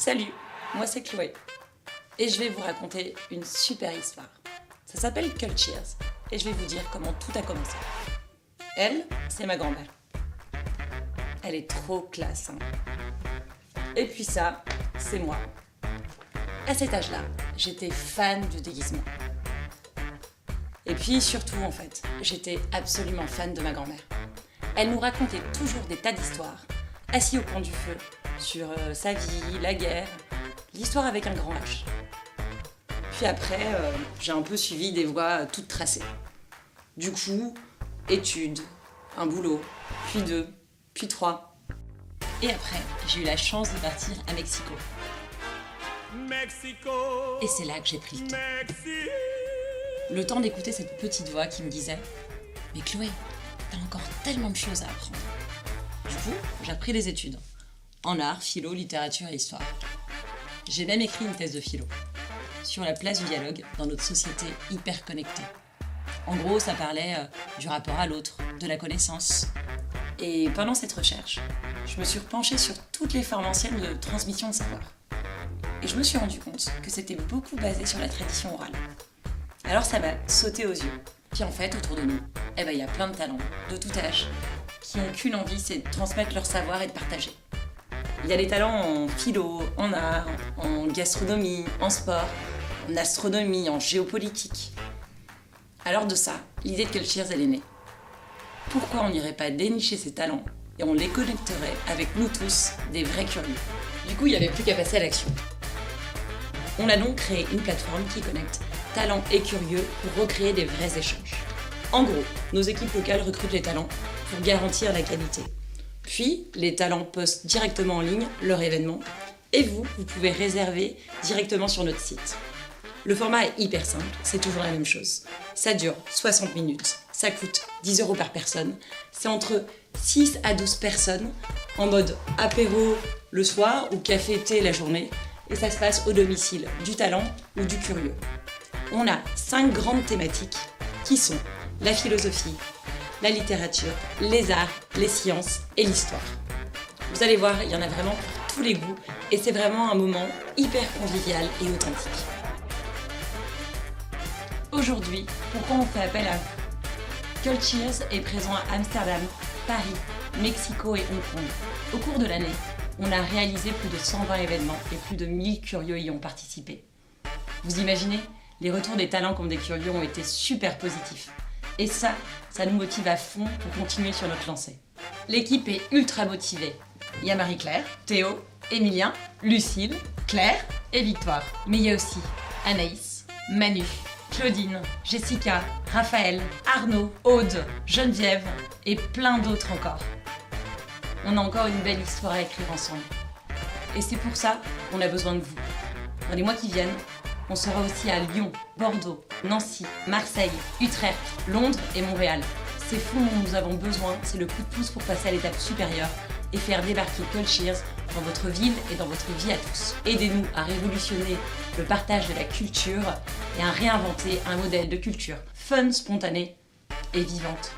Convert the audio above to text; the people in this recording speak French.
Salut, moi c'est Chloé et je vais vous raconter une super histoire. Ça s'appelle Cultures et je vais vous dire comment tout a commencé. Elle, c'est ma grand-mère. Elle est trop classe, hein. Et puis ça, c'est moi. À cet âge-là, j'étais fan du déguisement. Et puis surtout, en fait, j'étais absolument fan de ma grand-mère. Elle nous racontait toujours des tas d'histoires, assis au coin du feu, sur sa vie, la guerre, l'histoire avec un grand H. Puis après, j'ai un peu suivi des voies toutes tracées. Du coup, études, un boulot, puis 2, puis 3. Et après, j'ai eu la chance de partir à Mexico. Et c'est là que j'ai pris le temps. Le temps d'écouter cette petite voix qui me disait « Mais Chloé, t'as encore tellement de choses à apprendre. » Du coup, j'ai repris des études. En art, philo, littérature et histoire. J'ai même écrit une thèse de philo. Sur la place du dialogue dans notre société hyper connectée. En gros, ça parlait du rapport à l'autre, de la connaissance. Et pendant cette recherche, je me suis penchée sur toutes les formes anciennes de transmission de savoir. Et je me suis rendu compte que c'était beaucoup basé sur la tradition orale. Alors ça m'a sauté aux yeux. Puis en fait, autour de nous, il y a plein de talents, de tout âge, qui n'ont qu'une envie, c'est de transmettre leur savoir et de partager. Il y a des talents en philo, en art, en gastronomie, en sport, en astronomie, en géopolitique. Alors de ça, l'idée de Cultures, elle est née. Pourquoi on n'irait pas dénicher ces talents et on les connecterait avec nous tous, des vrais curieux? Du coup, il n'y avait plus qu'à passer à l'action. On a donc créé une plateforme qui connecte talents et curieux pour recréer des vrais échanges. En gros, nos équipes locales recrutent les talents pour garantir la qualité. Puis, les talents postent directement en ligne leur événement et vous pouvez réserver directement sur notre site. Le format est hyper simple, c'est toujours la même chose. Ça dure 60 minutes, ça coûte 10 € par personne. C'est entre 6 à 12 personnes en mode apéro le soir ou café-thé la journée et ça se passe au domicile du talent ou du curieux. On a 5 grandes thématiques qui sont la philosophie, la littérature, les arts, les sciences et l'histoire. Vous allez voir, il y en a vraiment pour tous les goûts et c'est vraiment un moment hyper convivial et authentique. Aujourd'hui, pourquoi on fait appel à vous? Cultures est présent à Amsterdam, Paris, Mexico et Hong Kong. Au cours de l'année, on a réalisé plus de 120 événements et plus de 1000 curieux y ont participé. Vous imaginez? Les retours des talents comme des curieux ont été super positifs. Et ça nous motive à fond pour continuer sur notre lancée. L'équipe est ultra motivée. Il y a Marie-Claire, Théo, Emilien, Lucille, Claire et Victoire. Mais il y a aussi Anaïs, Manu, Claudine, Jessica, Raphaël, Arnaud, Aude, Geneviève et plein d'autres encore. On a encore une belle histoire à écrire ensemble. Et c'est pour ça qu'on a besoin de vous. Dans les mois qui viennent, on sera aussi à Lyon, Bordeaux, Nancy, Marseille, Utrecht, Londres et Montréal. Ces fonds dont nous avons besoin, c'est le coup de pouce pour passer à l'étape supérieure et faire débarquer Cultures dans votre ville et dans votre vie à tous. Aidez-nous à révolutionner le partage de la culture et à réinventer un modèle de culture fun, spontanée et vivante.